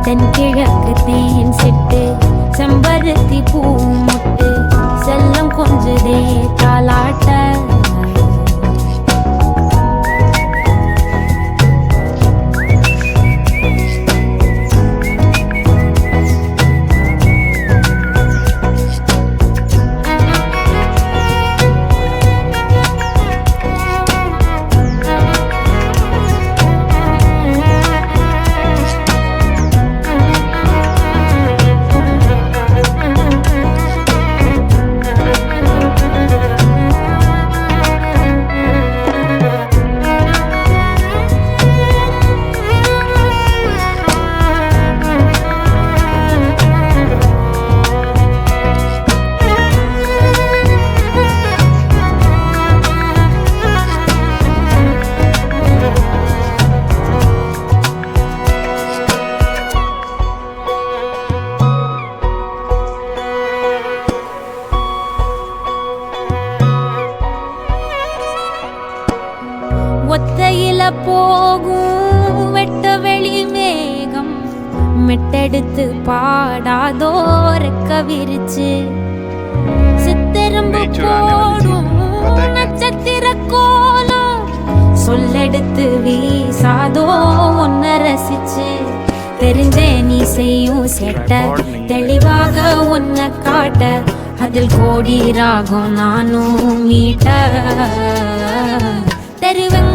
தென்கிழக்கு தேன் சிட்டு செம்பருத்தி பூ முட்டு செல்லம் கொஞ்சதே தாலாட்ட ஒத்தையில போகும் வெட்ட வெளி மேகம் மெட்டெடுத்து பாடாதோ ரெக்க விரிச்சு சித்தெரும்பு போடும் நட்சத்திர கோலம் சொல்லெடுத்து வீசாதோ ஒன்ன ரசிச்சு தெரிஞ்சே நீ செய்யும் செட்ட தெளிவாக உன்னை காட்ட அதில் கோடி ராகம் நானும் மீட்ட தெருவங்க